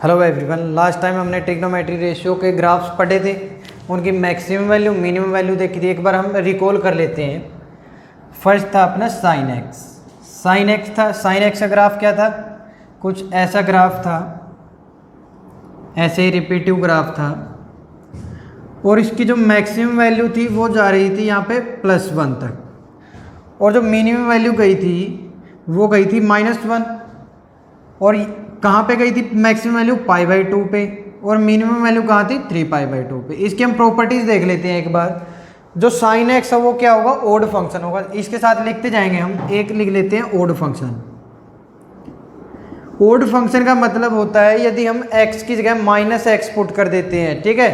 Hello everyone, last time हमने trigonometry ratio के graphs पढ़े थे, उनकी मैक्सिमम वैल्यू मिनिमम वैल्यू देखी थी। एक बार हम रिकॉल कर लेते हैं। फर्स्ट था अपना साइन एक्स था। साइन एक्स का ग्राफ क्या था? कुछ ऐसा ग्राफ था, ऐसे ही रिपीटिव ग्राफ था, और इसकी जो मैक्सिमम वैल्यू थी वो जा रही थी यहाँ पे +1 तक, और जो मिनिमम वैल्यू गई थी वो गई थी -1। और कहाँ पे गई थी मैक्सिमम वैल्यू? π/2 पे, और मिनिमम वैल्यू कहाँ थी? 3π/2 पे। इसकी हम प्रॉपर्टीज देख लेते हैं एक बार। जो साइन एक्स है वो क्या होगा? ओड फंक्शन होगा। इसके साथ लिखते जाएंगे हम। एक लिख लेते हैं ओड फंक्शन। ओड फंक्शन का मतलब होता है यदि हम x की जगह -x पुट कर देते हैं, ठीक है,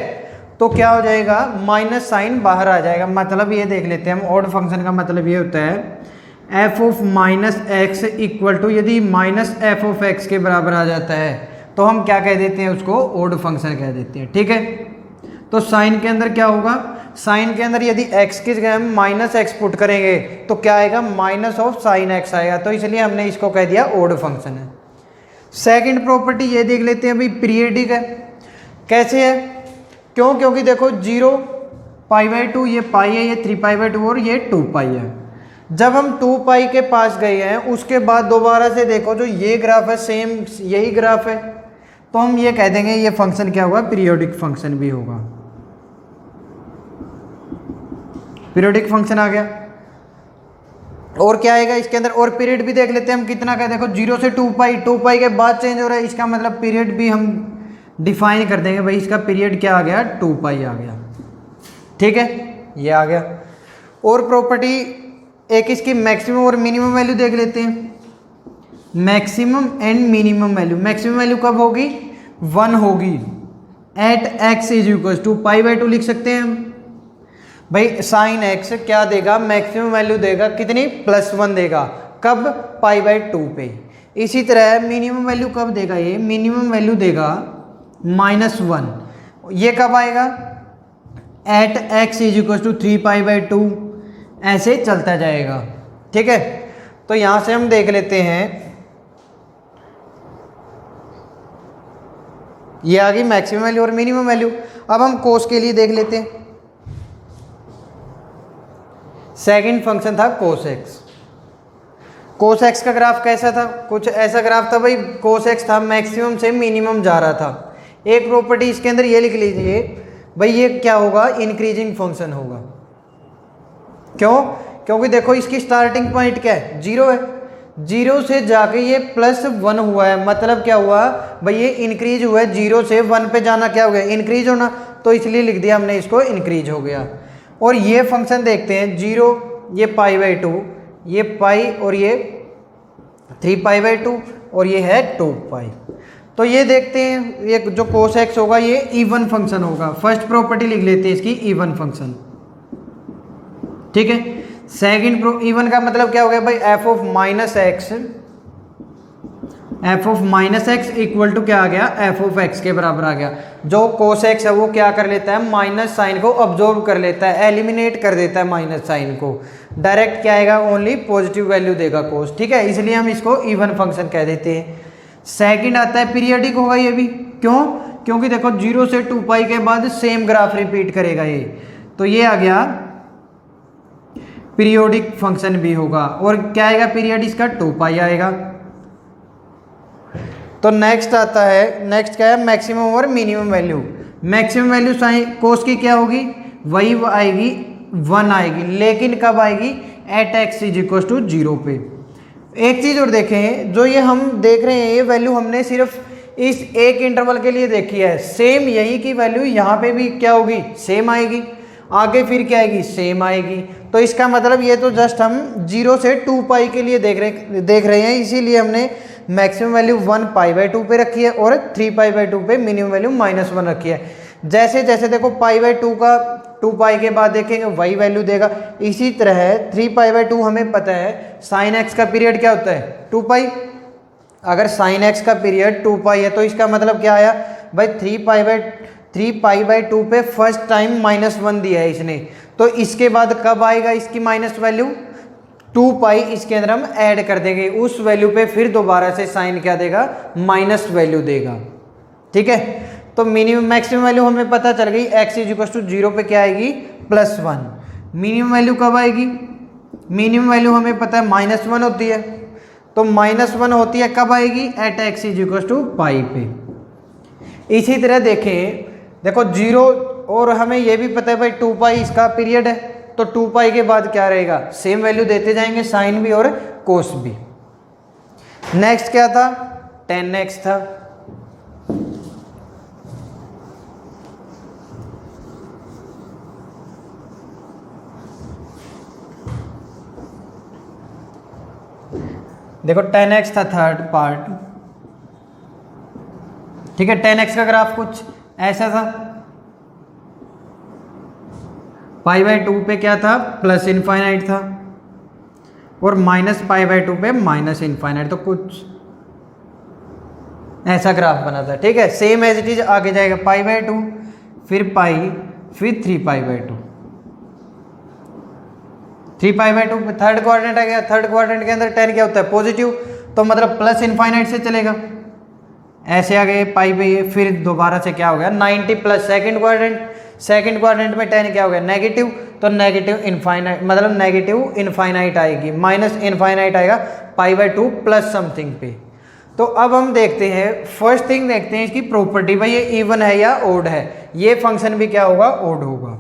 तो क्या हो जाएगा? माइनस साइन बाहर आ जाएगा। मतलब ये देख लेते हैं हम। ओड फंक्शन का मतलब ये होता है f(-x) इक्वल टू, यदि -f(x) के बराबर आ जाता है तो हम क्या कह देते हैं? उसको ओड फंक्शन कह देते हैं, ठीक है। तो साइन के अंदर क्या होगा? साइन के अंदर यदि x की जगह हम -x पुट करेंगे तो क्या आएगा? -sin x आएगा। तो इसलिए हमने इसको कह दिया ओड फंक्शन है। सेकंड प्रॉपर्टी ये देख लेते हैं भाई, पीरियडिक है। कैसे है? क्योंकि देखो 0, π/2, ये पाई है, ये 3π/2 और ये 2π है। जब हम 2π के पास गए हैं उसके बाद दोबारा से देखो, जो ये ग्राफ है सेम यही ग्राफ है, तो हम ये कह देंगे ये फंक्शन क्या होगा? पीरियोडिक फंक्शन भी होगा। पीरियोडिक फंक्शन आ गया। और क्या आएगा इसके अंदर? और पीरियड भी देख लेते हैं हम कितना का। देखो 0 से 2π के बाद चेंज हो रहा है, इसका मतलब पीरियड भी हम डिफाइन कर देंगे भाई। इसका पीरियड क्या आ गया? 2π आ गया, ठीक है, ये आ गया। और प्रॉपर्टी एक इसकी मैक्सिमम और मिनिमम वैल्यू देख लेते हैं। Maximum and minimum value. Maximum value कब होगी? 1 होगी। एट x = π/2 लिख सकते हैं हम भाई। साइन x क्या देगा? मैक्सिमम वैल्यू देगा कितनी? +1 देगा। कब? π/2 पे। इसी तरह मिनिमम वैल्यू कब देगा? ये मिनिमम वैल्यू देगा -1। ये कब आएगा? At x = 3π/2। ऐसे चलता जाएगा, ठीक है। तो यहां से हम देख लेते हैं, ये आ गई मैक्सिमम वैल्यू और मिनिमम वैल्यू। अब हम कोस के लिए देख लेते हैं। सेकंड फंक्शन था कोस एक्स। कोस एक्स का ग्राफ कैसा था? कुछ ऐसा ग्राफ था भाई। कोस एक्स था, मैक्सिमम से मिनिमम जा रहा था। एक प्रॉपर्टी इसके अंदर ये लिख लीजिए भाई, ये क्या होगा? इंक्रीजिंग फंक्शन होगा। क्यों? क्योंकि देखो इसकी स्टार्टिंग पॉइंट क्या है? 0 है। 0 से जाके ये +1 हुआ है। मतलब क्या हुआ भाई? ये इंक्रीज हुआ है। 0 से 1 पे जाना क्या हो गया? इंक्रीज होना। तो इसलिए लिख दिया हमने इसको इंक्रीज हो गया। और ये फंक्शन देखते हैं, 0, ये π/2, ये पाई, और ये 3π/2, और ये है 2π। तो ये देखते हैं, ये जो कोस एक्स होगा ये इवन फंक्शन होगा। फर्स्ट प्रॉपर्टी लिख लेते हैं इसकी, इवन फंक्शन, ठीक है। सेकंड इवन का मतलब क्या हो गया भाई? f(-x) इक्वल टू क्या आ गया? f(x) के बराबर आ गया। जो कोस एक्स है वो क्या कर लेता है? माइनस साइन को ऑब्जॉर्व कर लेता है, एलिमिनेट कर देता है माइनस साइन को। डायरेक्ट क्या आएगा? ओनली पॉजिटिव वैल्यू देगा कोस, ठीक है। इसलिए हम इसको इवन फंक्शन कह देते हैं। सेकंड आता है पीरियडिक होगा ये भी। क्यों? क्योंकि देखो 0 से 2π के बाद सेम ग्राफ रिपीट करेगा ये, तो ये आ गया पीरियोडिक फंक्शन भी होगा। और क्या आएगा? पीरियड इसका 2π आएगा। तो नेक्स्ट आता है, नेक्स्ट क्या है? मैक्सिमम और minimum value. Maximum value sine cos की क्या होगी? वही आएगी, 1 आएगी। लेकिन कब आएगी? एट x = 0 पे। एक चीज और देखें, जो ये हम देख रहे हैं ये वैल्यू हमने सिर्फ इस एक इंटरवल के लिए देखी है। सेम यही की वैल्यू यहाँ पे भी क्या होगी? सेम आएगी। आगे फिर क्या आएगी? सेम आएगी। तो इसका मतलब ये तो जस्ट हम 0 से 2π के लिए देख रहे हैं। इसीलिए हमने मैक्सिमम वैल्यू 1 π/2 पे रखी है और 3π/2 पे मिनिमम वैल्यू -1 रखी है। जैसे जैसे देखो π/2 का 2π के बाद देखेंगे वही वैल्यू देगा। इसी तरह 3π/2 हमें पता है साइन एक्स का पीरियड क्या होता है? 2π। अगर साइन एक्स का पीरियड 2π है तो इसका मतलब क्या आया भाई? 3π/2 पे फर्स्ट टाइम -1 दिया है इसने, तो इसके बाद कब आएगा इसकी माइनस वैल्यू? 2π इसके अंदर हम ऐड कर देंगे, उस वैल्यू पे फिर दोबारा से साइन क्या देगा? माइनस वैल्यू देगा। ठीक है, तो मिनिमम मैक्सिमम वैल्यू हमें पता चल गई, x इज इक्वल टू 0 पे क्या आएगी +1। मिनिमम वैल्यू कब आएगी, मिनिमम वैल्यू हमें पता है -1 होती है, तो -1 होती है कब आएगी, at x is equal to pi पे। इसी तरह देखें, देखो 0 और हमें ये भी पता है भाई 2 पाई इसका पीरियड है, तो 2 पाई के बाद क्या रहेगा, सेम वैल्यू देते जाएंगे, साइन भी और कोस भी। नेक्स्ट क्या था, 10x था। देखो 10x था थर्ड पार्ट, ठीक है। 10x का ग्राफ कुछ ऐसा था, π/2 पे क्या था, +∞ था, और -π/2 पे -∞, तो कुछ ऐसा ग्राफ बना था, ठीक है। सेम एज इट इज आगे जाएगा, π/2 फिर पाई फिर 3π/2, 3π/2 थर्ड क्वाड्रेंट आ गया। थर्ड क्वाड्रेंट के अंदर 10 क्या होता है, पॉजिटिव, तो मतलब +∞ से चलेगा, ऐसे आ गए पाई पे ये, फिर दोबारा से क्या हो गया 90 plus second quadrant, second quadrant में 10 क्या हो गया नेगेटिव, तो नेगेटिव इनफाइनाइट मतलब नेगेटिव इनफाइनाइट आएगी, -∞ आएगा π/2 प्लस समथिंग पे। तो अब हम देखते हैं, फर्स्ट थिंग देखते हैं इसकी प्रॉपर्टी, भाई ये इवन है या ओड है। ये फंक्शन भी क्या होगा, ओड होगा।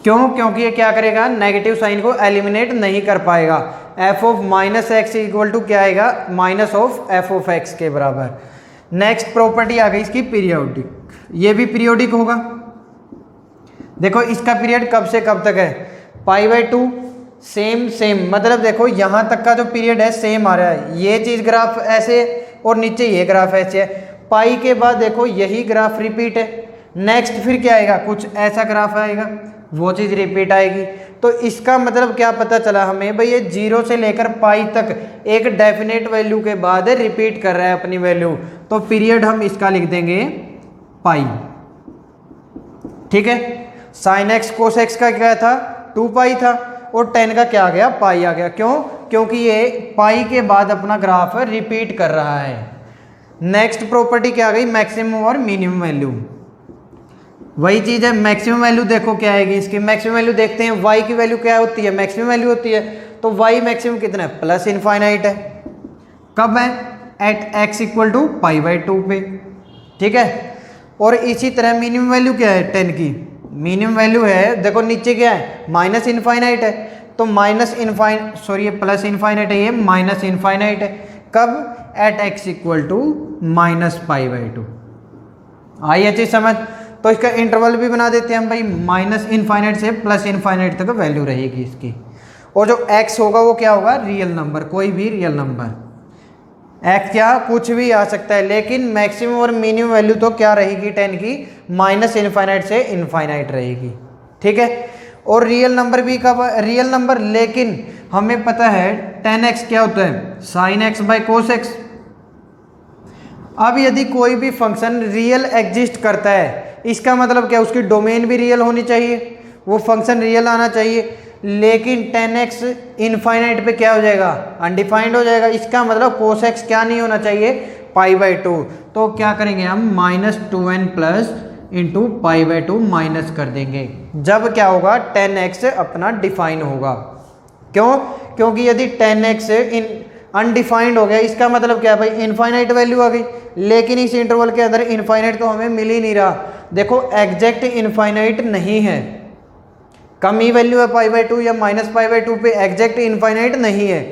क्यों, क्योंकि ये क्या करेगा, नेगेटिव साइन को एलिमिनेट नहीं कर पाएगा। f of -x equal to क्या आएगा, minus of f of x के बराबर। नेक्स्ट प्रॉपर्टी आ गई इसकी पीरियोडिक, ये भी पीरियोडिक होगा। देखो इसका पीरियड कब से कब तक है, π/2 सेम मतलब देखो यहाँ तक का जो पीरियड है सेम आ रहा है, ये चीज ग्राफ ऐसे और नीचे ये ग्राफ ऐसे है। पाई के बाद देखो यही ग्राफ रिपीट है, नेक्स्ट फिर क्या आएगा, कुछ ऐसा ग्राफ आएगा, वो चीज़ रिपीट आएगी। तो इसका मतलब क्या पता चला हमें, भाई ये 0 से लेकर पाई तक एक डेफिनेट वैल्यू के बाद रिपीट कर रहा है अपनी वैल्यू, तो पीरियड हम इसका लिख देंगे पाई, ठीक है। साइन एक्स कोस एक्स का क्या था, 2 पाई था, और 10 का क्या आ गया, पाई आ गया। क्यों, क्योंकि ये पाई के बाद अपना ग्राफ रिपीट कर रहा है। नेक्स्ट प्रॉपर्टी क्या आ गई, मैक्सिमम और मिनिमम वैल्यू, वही चीज है। मैक्सिमम वैल्यू देखो क्या आएगी इसकी, मैक्सिमम वैल्यू देखते हैं, y की वैल्यू क्या होती है, मैक्सिमम वैल्यू होती है, तो y मैक्सिमम कितना है, +∞ है। कब है, एट x इक्वल टू π/2 पे, ठीक है। और इसी तरह मिनिमम वैल्यू क्या है 10 की, मिनिमम वैल्यू है, देखो नीचे क्या है, -∞ है, तो सॉरी ये +∞ है, ये -∞ है। कब, एट x इक्वल टू -π/2। आई अच्छी समझ। तो इसका इंटरवल भी बना देते हैं हम भाई, -∞ से +∞ तक वैल्यू रहेगी इसकी। और जो x होगा वो क्या होगा, रियल नंबर, कोई भी रियल नंबर। x क्या, कुछ भी आ सकता है, लेकिन मैक्सिमम और मिनिमम वैल्यू तो क्या रहेगी 10 की, -∞ से इनफाइनाइट रहेगी, ठीक है। और रियल नंबर भी कब, रियल नंबर, लेकिन हमें पता है 10x क्या होता है, sin x by cos x। अब यदि कोई भी फंक्शन रियल एग्जिस्ट करता है, इसका मतलब क्या, उसकी डोमेन भी रियल होनी चाहिए, वो फंक्शन रियल आना चाहिए, लेकिन 10x इनफाइनाइट पे क्या हो जाएगा, अनडिफाइंड हो जाएगा। इसका मतलब cos x क्या नहीं होना चाहिए, π/2। तो क्या करेंगे हम, -2n प्लस इंटू π/2 माइनस कर देंगे, जब क्या होगा 10x अपना डिफाइन होगा। क्यों, क्योंकि यदि 10x अनडिफाइंड हो गया, इसका मतलब क्या है भाई, इनफाइनाइट वैल्यू आ गई, लेकिन इस इंटरवल के अंदर इनफाइनाइट तो हमें मिल ही नहीं रहा। देखो एग्जैक्ट इनफाइनाइट नहीं है, कम ही वैल्यू है π/2 या -π/2 पे, एग्जैक्ट इनफाइनाइट नहीं है।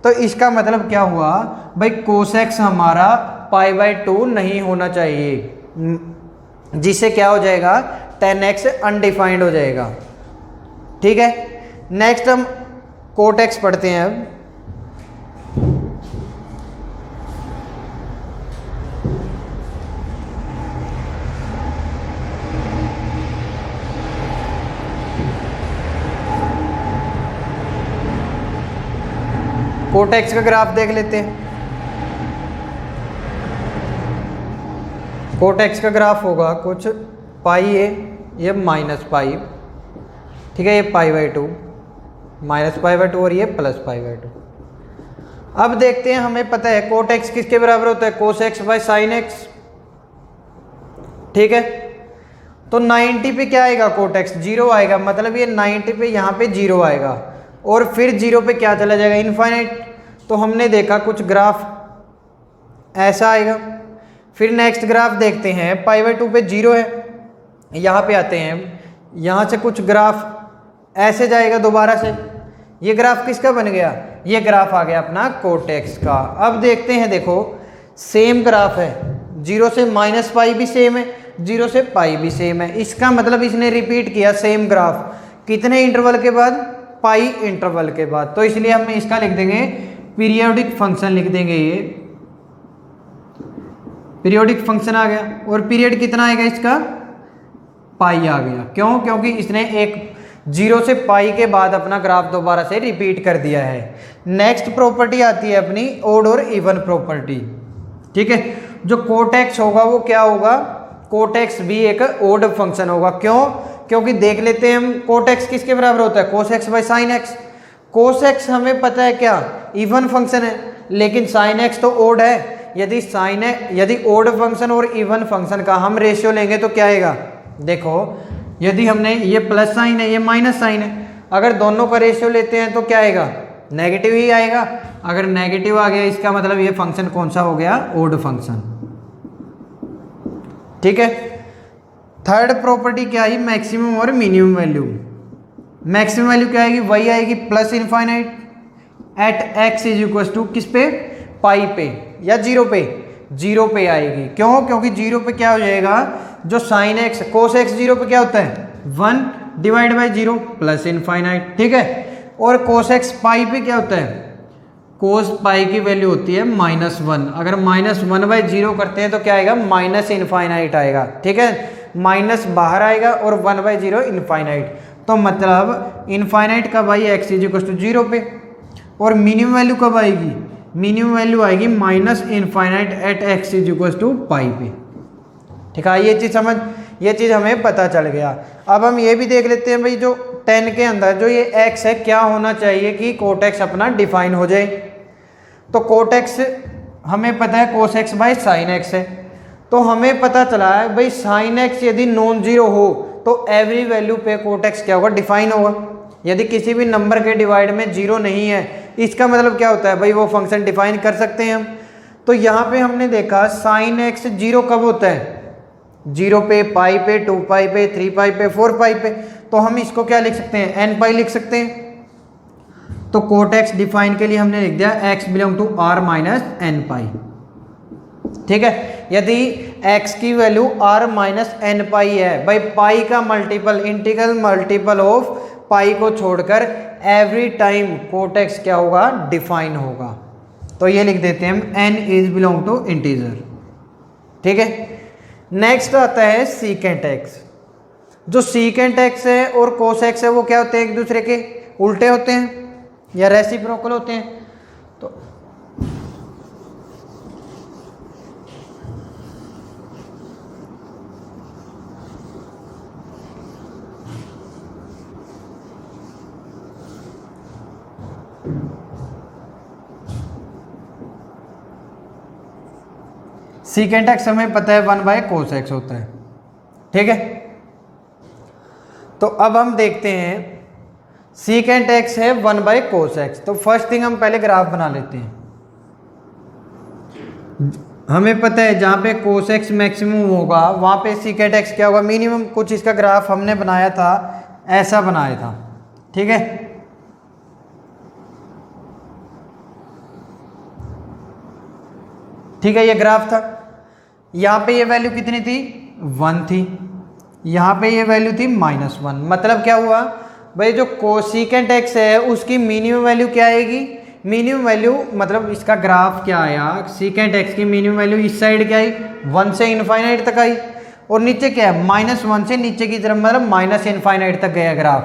तो इसका मतलब क्या हुआ भाई, cos x हमारा π/2 नहीं होना चाहिए, जिससे क्या हो जाएगा 10x अनडिफाइंड हो जाएगा, ठीक है। नेक्स्ट हम cot x पढ़ते हैं अब। cot x का ग्राफ देख लेते हैं। cot x का ग्राफ होगा कुछ पाई है, ये -π, ठीक है, ये π/2, -π/2 और ये +π/2। अब देखते हैं, हमें पता है कोट एक्स किसके बराबर होता है, cos x by sine x. ठीक है, तो 90 पे क्या आएगा, कोट एक्स 0 आएगा, मतलब ये 90 पे यहाँ पे 0 आएगा और फिर 0 पे क्या चला जाएगा, इनफाइनाइट। तो हमने देखा कुछ ग्राफ ऐसा आएगा। फिर नेक्स्ट ग्राफ देखते हैं, पाई/2 पे 0 है, यहाँ पे आते हैं, यहाँ से कुछ ग्राफ ऐसे जाएगा दोबारा से। ये ग्राफ किसका बन गया, ये ग्राफ आ गया अपना कोट एक्स का। अब देखते हैं, देखो सेम ग्राफ है, 0 से -पाई भी सेम है, 0 से पाई भी सेम है। इसका मतलब इसने रिपीट किया सेम ग्राफ, कितने इंटरवल के बाद, पाई इंटरवल के बाद। तो इसलिए हम इसका लिख देंगे पीरियोडिक फंक्शन, लिख देंगे ये पीरियोडिक फंक्शन आ गया। और पीरियड कितना आएगा इसका, पाई आ गया। क्यों, क्योंकि इसने एक 0 से पाई के बाद अपना ग्राफ दोबारा से रिपीट कर दिया है। नेक्स्ट प्रॉपर्टी आती है अपनी ओड और इवन प्रॉपर्टी। ठीक है, जो कोट एक्स होगा वो क्या होगा, कोट एक्स भी एक ओड फंक्शन होगा। क्यों, क्योंकि देख लेते हैं हम कोट एक्स किसके बराबर होता है, cos x by sine x. Cos x हमें पता है क्या, इवन फंक्शन है, लेकिन साइन एक्स तो ओड है। यदि ओड फंक्शन और इवन फंक्शन का हम रेशियो लेंगे तो क्या आएगा, देखो यदि हमने ये प्लस साइन है, ये माइनस साइन है, अगर दोनों का रेशियो लेते हैं तो क्या आएगा, नेगेटिव ही आएगा। अगर नेगेटिव आ गया इसका मतलब ये फंक्शन कौन सा हो गया, ओड फंक्शन। ठीक है, थर्ड प्रॉपर्टी क्या आई, मैक्सिमम और मिनिमम वैल्यू। मैक्सिमम वैल्यू क्या आएगी, वही आएगी plus infinite at x is equal to किस पे, पाई पे या 0 पे, 0 पे आएगी। क्यों, क्योंकि 0 पे क्या हो जाएगा, जो साइन एक्स कोस एक्स 0 पे क्या होता है, 1 डिवाइड बाई 0 प्लस इनफाइनाइट। ठीक है, और कोस एक्स पाई पे क्या होता है, कोस पाई की वैल्यू होती है -1। अगर -1/0 करते हैं तो क्या आएगा, माइनस इनफाइनाइट आएगा। ठीक है, माइनस बाहर आएगा और 1/0 इनफाइनाइट। तो मतलब इनफाइनाइट कब आई, एक्स इज इक्वल टू 0 पे। और मिनिमम वैल्यू कब आएगी, मिनिमम वैल्यू आएगी minus infinite at x is equal to pi पे। ठीक है, ये चीज़ हमें पता चल गया। अब हम ये भी देख लेते हैं भाई, जो 10 के अंदर जो ये x है, क्या होना चाहिए कि कोट एक्स अपना डिफाइन हो जाए। तो कोट एक्स हमें पता है cos x by sine x है, तो हमें पता चला है भाई साइन एक्स यदि नॉन जीरो हो तो एवरी वैल्यू पे कोट एक्स क्या होगा, डिफाइन होगा। यदि किसी भी नंबर के डिवाइड में 0 नहीं है, इसका मतलब क्या होता है भाई, वो फंक्शन डिफाइन कर सकते हैं हम। तो यहाँ पे हमने देखा साइन एक्स 0 कब होता है, 0 पे, पाई पे, 2 पाई पे, 3 पाई पे, 4 पाई पे। तो हम इसको क्या लिख सकते हैं, n पाई लिख सकते हैं। तो कोट एक्स डिफाइन के लिए हमने लिख दिया x belong to r minus n pi. ठीक है, यदि x की value r minus n pi है, भाई पाई का multiple, integral multiple of pi को छोड़कर एवरी टाइम कोट एक्स क्या होगा, डिफाइन होगा। तो ये लिख देते हैं हम n is belong to integer. ठीक है, नेक्स्ट आता है सीकेंट एक्स। जो सीकेंट एक्स है और कोस एक्स है वो क्या होते हैं, एक दूसरे के उल्टे होते हैं या रेसिप्रोकल होते हैं। तो सीकेंट एक्स हमें पता है 1/cos x होता है। ठीक है, तो अब हम देखते हैं सीकेंट एक्स है 1/cos x। तो फर्स्ट थिंग हम पहले ग्राफ बना लेते हैं। हमें पता है जहाँ पे cos x मैक्सिमम होगा वहाँ पे सीकेंट एक्स क्या होगा, मिनिमम। कुछ इसका ग्राफ हमने बनाया था, ऐसा बनाया था। ठीक है, ठीक है, ये ग्राफ था। यहाँ पे ये वैल्यू कितनी थी, 1 थी। यहाँ पे ये वैल्यू थी -1। मतलब क्या हुआ भाई, जो कोसिकेंट एक्स है उसकी मिनिमम वैल्यू क्या आएगी, मिनिमम वैल्यू मतलब इसका ग्राफ क्या आया, सीकेंट एक्स की मिनिमम वैल्यू इस साइड क्या आई, 1 से इनफाइनाइट तक आई, और नीचे क्या है, -1 से नीचे की तरफ, मतलब माइनस इनफाइनाइट तक गया ग्राफ।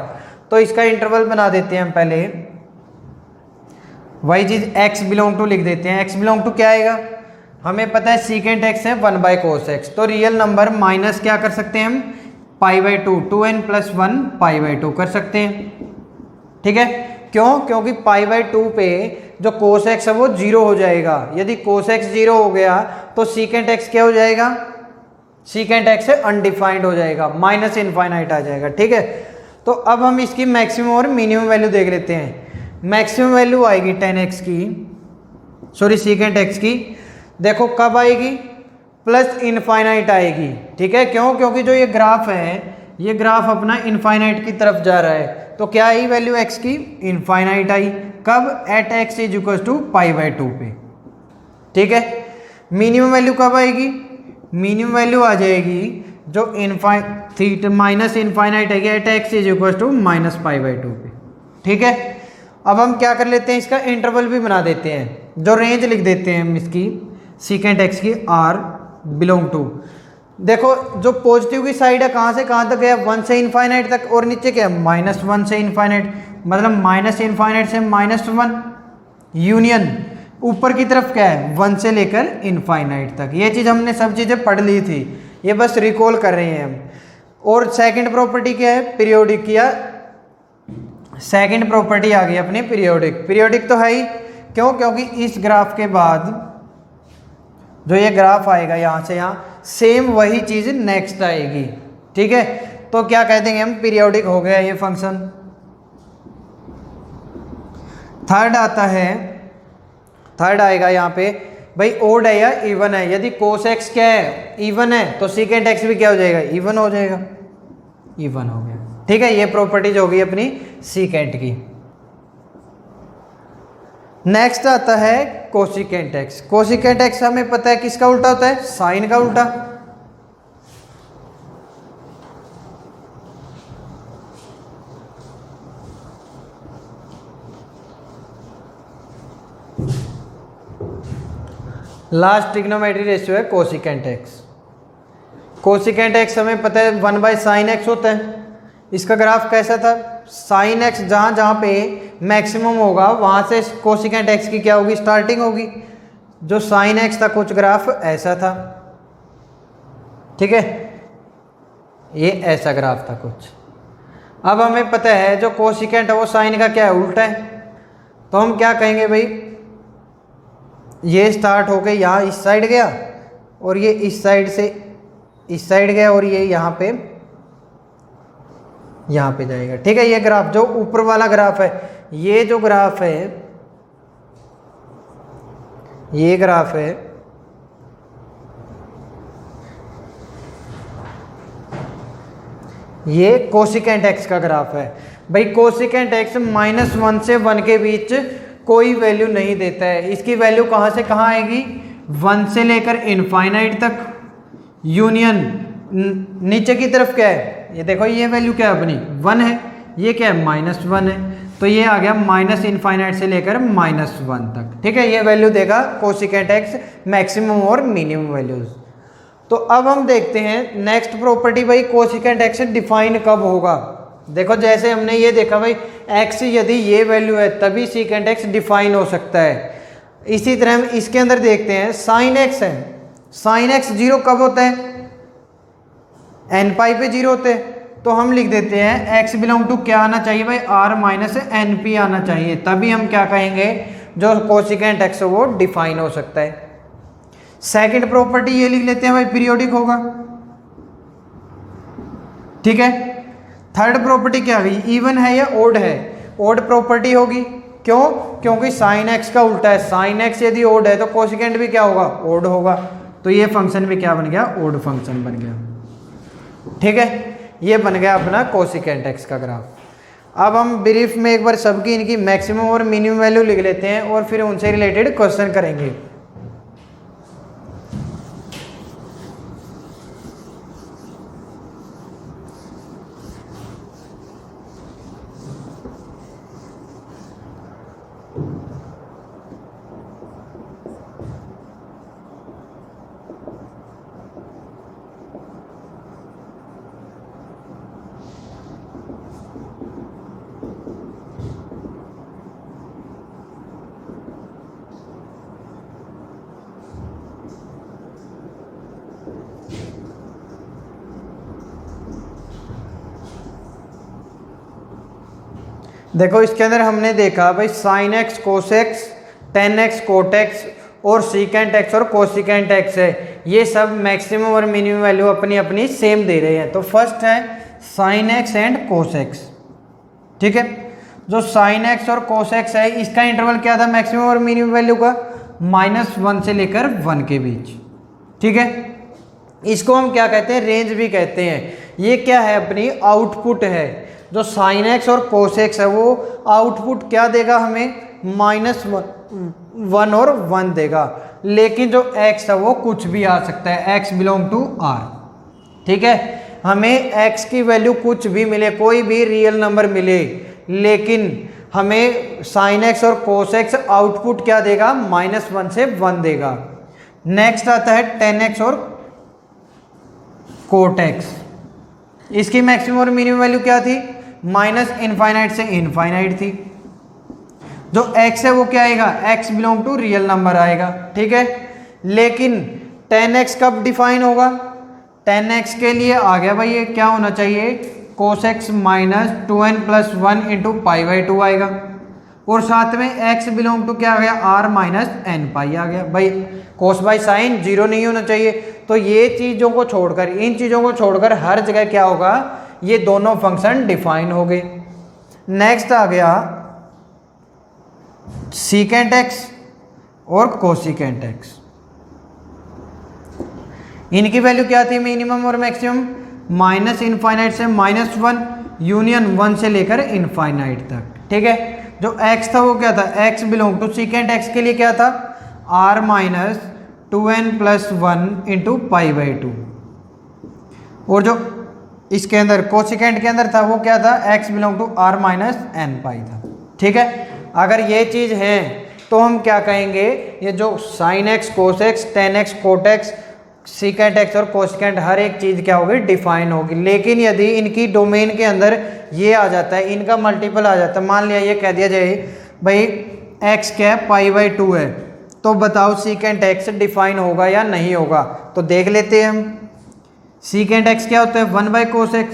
तो इसका इंटरवल बना देते हैं हम पहले, वही चीज x बिलोंग टू लिख देते हैं। x बिलोंग टू क्या आएगा, हमें पता है सीकेंट एक्स है 1/cos x। तो रियल नंबर माइनस क्या कर सकते हैं हम, π/2, 2n + 1 π/2 कर सकते हैं। ठीक है, क्यों, क्योंकि π/2 पे जो कोस एक्स है वो 0 हो जाएगा। यदि कोस एक्स 0 हो गया तो सीकेंट एक्स क्या हो जाएगा, सीकेंट एक्स अनडिफाइंड हो जाएगा, माइनस इनफाइनाइट आ जाएगा। ठीक है, तो अब हम इसकी मैक्सिमम और मिनिमम वैल्यू देख लेते हैं। मैक्सिमम वैल्यू आएगी टेन एक्स की, सॉरी सीकेंट एक्स की, देखो कब आएगी, प्लस इनफाइनाइट आएगी। ठीक है, क्यों, क्योंकि जो ये ग्राफ है ये ग्राफ अपना इनफाइनाइट की तरफ जा रहा है, तो क्या आई वैल्यू एक्स की, इनफाइनाइट आई। कब, at x is equal to π/2 पे। ठीक है, मिनिमम वैल्यू कब आएगी, मिनिमम वैल्यू आ जाएगी जो थीटा माइनस इनफाइनाइट है at x is equal to -π/2 पे। ठीक है, अब हम क्या कर लेते हैं, इसका इंटरवल भी बना देते हैं, जो रेंज लिख देते हैं हम इसकी सीकेंट एक्स की, आर बिलोंग टू, देखो जो पॉजिटिव की साइड है कहाँ से कहाँ तक है, 1 से इनफाइनाइट तक, और नीचे क्या है, -1 से इनफाइनाइट, मतलब माइनस इनफाइनाइट से -1 यूनियन, ऊपर की तरफ क्या है 1 से लेकर इनफाइनाइट तक। ये चीज़ हमने सब चीज़ें पढ़ ली थी, ये बस रिकॉल कर रहे हैं हम। और सेकंड प्रॉपर्टी क्या है, पीरियोडिक, या सेकंड प्रॉपर्टी आ गई अपनी पीरियोडिक। पीरियोडिक तो है ही, क्यों, क्योंकि इस ग्राफ के बाद जो ये ग्राफ आएगा यहाँ से यहाँ, सेम वही चीज़ नेक्स्ट आएगी। ठीक है, तो क्या कह देंगे हम, पीरियोडिक हो गया ये फंक्शन। थर्ड आता है, थर्ड आएगा यहाँ पे भाई ओड है या इवन है। यदि कोस एक्स क्या है, इवन है, तो सीकेंट एक्स भी क्या हो जाएगा, इवन हो जाएगा, इवन हो गया। ठीक है, ये प्रॉपर्टीज होगी अपनी सीकेंट की। नेक्स्ट आता है कोसिकेंट एक्स। कोसिकेंट एक्स हमें पता है किसका उल्टा होता है, साइन का उल्टा। लास्ट ट्रिग्नोमेट्री रेशियो है कोसिकेंट एक्स। कोसिकेंट एक्स हमें पता है 1/sin x होता है। इसका ग्राफ कैसा था, साइन एक्स जहाँ जहाँ पे मैक्सिमम होगा वहाँ से कोसिकेंट एक्स की क्या होगी, स्टार्टिंग होगी। जो साइन एक्स था कुछ ग्राफ ऐसा था। ठीक है, ये ऐसा ग्राफ था कुछ। अब हमें पता है जो कोसिकेंट है वो साइन का क्या है, उल्टा है। तो हम क्या कहेंगे भाई, ये स्टार्ट होके यहाँ इस साइड गया और ये इस साइड से इस साइड गया और ये यहाँ पे जाएगा। ठीक है, ये ग्राफ जो ऊपर वाला ग्राफ है, ये जो ग्राफ है, ये ग्राफ है, ये कोसिकेंट एक्स का ग्राफ है। भाई कोसिकेंट एक्स -1 से 1 के बीच कोई वैल्यू नहीं देता है। इसकी वैल्यू कहाँ से कहाँ आएगी, 1 से लेकर इनफाइनाइट तक, यूनियन नीचे की तरफ क्या है, ये देखो ये वैल्यू क्या है अपनी 1 है, ये क्या है -1 है, तो ये आ गया माइनस इनफाइनाइट से लेकर -1 तक। ठीक है, ये वैल्यू देगा कोसिकेंट एक्स मैक्सिमम और मिनिमम वैल्यूज। तो अब हम देखते हैं नेक्स्ट प्रॉपर्टी, भाई कोसिकेंट एक्स डिफाइन कब होगा। देखो जैसे हमने ये देखा भाई एक्स यदि ये वैल्यू है तभी सीकेंट एक्स डिफाइन हो सकता है। इसी तरह हम इसके अंदर देखते हैं साइन एक्स है, साइन एक्स 0 कब होता है, n पाई पे 0 होते हैं। तो हम लिख देते हैं x बिलोंग टू क्या आना चाहिए भाई, r - np आना चाहिए, तभी हम क्या कहेंगे जो कोसिकेंट एक्स वो डिफाइन हो सकता है। सेकंड प्रॉपर्टी ये लिख लेते हैं भाई पीरियोडिक होगा। ठीक है, थर्ड प्रॉपर्टी क्या हुई, इवन है या ओड है, ओड प्रॉपर्टी होगी। क्यों, क्योंकि साइन एक्स का उल्टा है, साइन एक्स यदि ओड है तो कोसिकेंट भी क्या होगा, ओड होगा। तो ये फंक्शन भी क्या बन गया, ओड फंक्शन बन गया। ठीक है, ये बन गया अपना कोसिकेंट एक्स का ग्राफ। अब हम ब्रीफ में एक बार सबकी इनकी मैक्सिमम और मिनिमम वैल्यू लिख लेते हैं और फिर उनसे रिलेटेड क्वेश्चन करेंगे। देखो इसके अंदर हमने देखा भाई sine x cos x 10x cot x और सीकेंट एक्स और कोसिकेंट एक्स है, ये सब मैक्सिमम और मिनिमम वैल्यू अपनी अपनी सेम दे रहे हैं। तो फर्स्ट है sine x and cos x, ठीक है। जो साइन एक्स और कोस एक्स है इसका इंटरवल क्या था मैक्सिमम और मिनिमम वैल्यू का, -1 से लेकर 1 के बीच, ठीक है। इसको हम क्या कहते हैं, रेंज भी कहते हैं। ये क्या है, अपनी आउटपुट है। जो साइन एक्स और कोस एक्स है वो आउटपुट क्या देगा हमें, -1 और 1 देगा। लेकिन जो x है वो कुछ भी आ सकता है, x बिलोंग टू r, ठीक है। हमें x की वैल्यू कुछ भी मिले, कोई भी रियल नंबर मिले, लेकिन हमें साइन एक्स और कोस एक्स आउटपुट क्या देगा, -1 से 1 देगा। नेक्स्ट आता है 10x और कोट एक्स। इसकी मैक्सिमम और मिनिमम वैल्यू क्या थी, -∞ से इनफाइनाइट थी। जो x है वो क्या आएगा, x belong to real number आएगा, ठीक है। लेकिन 10x कब डिफाइन होगा, 10x के लिए आ गया भाई, ये क्या होना चाहिए, cos x -2n + 1 इंटू π/2 आएगा। और साथ में x बिलोंग टू क्या आ गया, r -n π आ गया। भाई cos बाई साइन 0 नहीं होना चाहिए। तो ये चीज़ों को छोड़कर, इन चीज़ों को छोड़कर हर जगह क्या होगा, ये दोनों फंक्शन डिफाइन हो गए। नेक्स्ट आ गया सीकेंट एक्स और कोसिकेंट एक्स। इनकी वैल्यू क्या थी मिनिमम और मैक्सिमम, -∞ से -1 यूनियन 1 से लेकर इनफाइनाइट तक, ठीक है। जो x था वो क्या था, x belong to secant x के लिए क्या था, r -2n + 1 इंटू π/2। और जो इसके अंदर कोसिकेंट के अंदर था वो क्या था, x belong to r -nπ था, ठीक है। अगर ये चीज़ है तो हम क्या कहेंगे, ये जो sine x, cos x, 10x cot x, secant x और कोसिकेंट हर एक चीज़ क्या होगी, डिफाइन होगी। लेकिन यदि इनकी डोमेन के अंदर ये आ जाता है, इनका मल्टीपल आ जाता है, मान लिया ये कह दिया जाए भाई x क्या है, π/2 है, तो बताओ सीकेंट एक्स डिफाइन होगा या नहीं होगा। तो देख लेते हैं हम, सीकेंट एक्स क्या होता है, 1/cos x।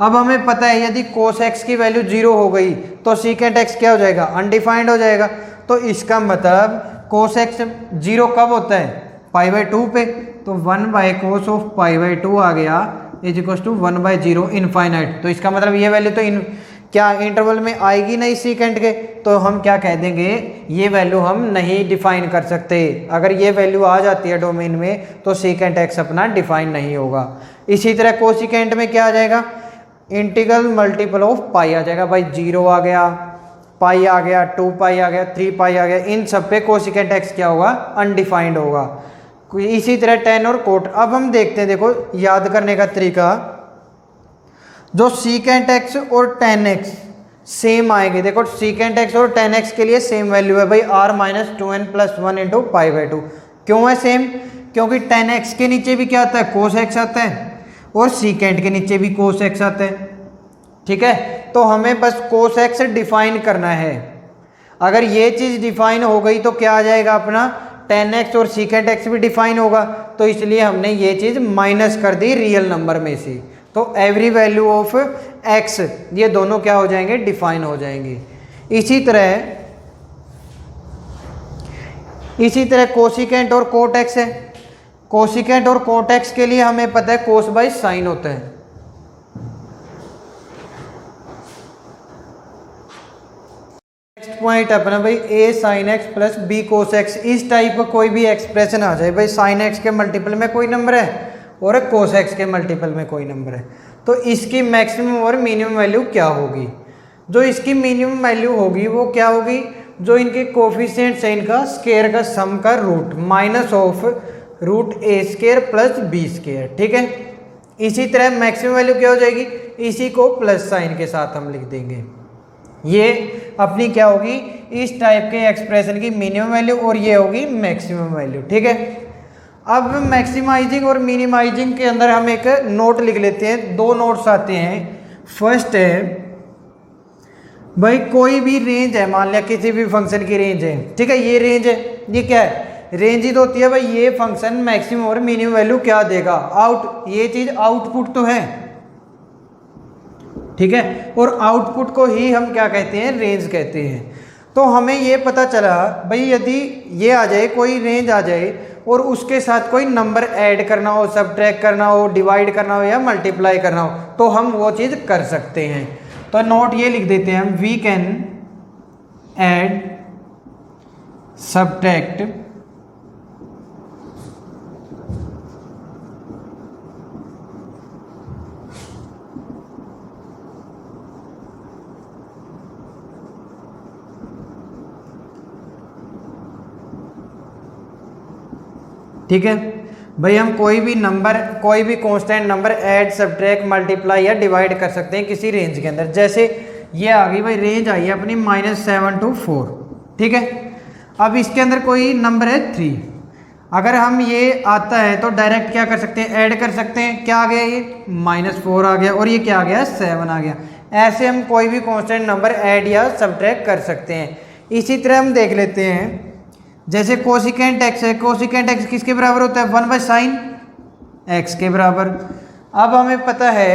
अब हमें पता है यदि cos x की वैल्यू 0 हो गई तो सीकेंट x क्या हो जाएगा, अनडिफाइंड हो जाएगा। तो इसका मतलब cos x 0 कब होता है, π/2 पे। तो 1/cos ऑफ π/2 आ गया = 1/0 इनफाइनाइट। तो इसका मतलब ये वैल्यू तो क्या इंटरवल में आएगी नहीं सीकेंट के, तो हम क्या कह देंगे, ये वैल्यू हम नहीं डिफाइन कर सकते। अगर ये वैल्यू आ जाती है डोमेन में तो सीकेंट x अपना डिफाइन नहीं होगा। इसी तरह कोसिकेंट में क्या आ जाएगा, इंटीग्रल मल्टीपल ऑफ पाई आ जाएगा। भाई 0 आ गया, पाई आ गया, 2π आ गया, 3π आ गया, इन सब पे कोसिकेंट x क्या होगा, अनडिफाइंड होगा। इसी तरह 10 और कोट। अब हम देखते हैं, देखो याद करने का तरीका, जो सीकेंट x और 10x सेम आएंगे। देखो सीकेंट x और 10x के लिए सेम वैल्यू है भाई, r -2n + 1 इंटू π/2। क्यों है सेम, क्योंकि 10x के नीचे भी क्या आता है, cos x आता है, और सीकेंट के नीचे भी cos x आता है, ठीक है। तो हमें बस cos x डिफाइन करना है। अगर ये चीज़ डिफाइन हो गई तो क्या आ जाएगा अपना, 10x और सीकेंट x भी डिफाइन होगा। तो इसलिए हमने ये चीज़ माइनस कर दी रियल नंबर में से। तो एवरी वैल्यू ऑफ x, ये दोनों क्या हो जाएंगे, डिफाइन हो जाएंगे। इसी तरह कोसिकेंट और कोट x है। कोसिकेंट और कोट एक्स के लिए हमें पता है cos बाई साइन होता है। नेक्स्ट पॉइंट अपना भाई a sin x plus b cos x। इस टाइप का कोई भी एक्सप्रेशन आ जाए, भाई sin x के मल्टीपल में कोई नंबर है और cos x के मल्टीपल में कोई नंबर है, तो इसकी मैक्सिमम और मिनिमम वैल्यू क्या होगी। जो इसकी मिनिमम वैल्यू होगी वो क्या होगी, जो इनके कोफिशिएंट्स है, इनका स्क्वायर का सम का रूट -√a² + b², ठीक है। इसी तरह मैक्सिमम वैल्यू क्या हो जाएगी, इसी को प्लस साइन के साथ हम लिख देंगे। ये अपनी क्या होगी, इस टाइप के एक्सप्रेशन की मिनिमम वैल्यू, और ये होगी मैक्सिमम वैल्यू, ठीक है। अब मैक्सिमाइजिंग और मिनिमाइजिंग के अंदर हम एक नोट लिख लेते हैं। 2 नोट्स आते हैं। फर्स्ट है भाई, कोई भी रेंज है, मान लिया किसी भी फंक्शन की रेंज है, ठीक है। ये रेंज है, ये क्या है, रेंज ही तो होती है भाई। ये फंक्शन मैक्सिमम और मिनिमम वैल्यू क्या देगा, ये चीज आउटपुट तो है, ठीक है। और आउटपुट को ही हम क्या कहते हैं, रेंज कहते हैं। तो हमें ये पता चला भाई यदि ये आ जाए, कोई रेंज आ जाए और उसके साथ कोई नंबर ऐड करना हो, सब्ट्रैक्ट करना हो, डिवाइड करना हो या मल्टीप्लाई करना हो तो हम वो चीज़ कर सकते हैं। तो नोट ये लिख देते हैं हम, वी कैन ऐड, सब्ट्रैक्ट, ठीक है भाई, हम कोई भी नंबर, कोई भी constant number add, subtract, multiply या डिवाइड कर सकते हैं किसी रेंज के अंदर। जैसे ये आ गई भाई, रेंज आई है अपनी -7 to 4, ठीक है। अब इसके अंदर कोई नंबर है 3, अगर हम ये आता है तो डायरेक्ट क्या कर सकते हैं, ऐड कर सकते हैं। क्या आ गया, ये -4 आ गया और ये क्या आ गया, 7 आ गया। ऐसे हम कोई भी कांस्टेंट नंबर ऐड या सब्ट्रैक्ट कर सकते हैं। इसी तरह हम देख लेते हैं, जैसे कोसिकेंट एक्स है, कोसिकेंट एक्स किसके बराबर होता है, 1/sin एक्स के बराबर। अब हमें पता है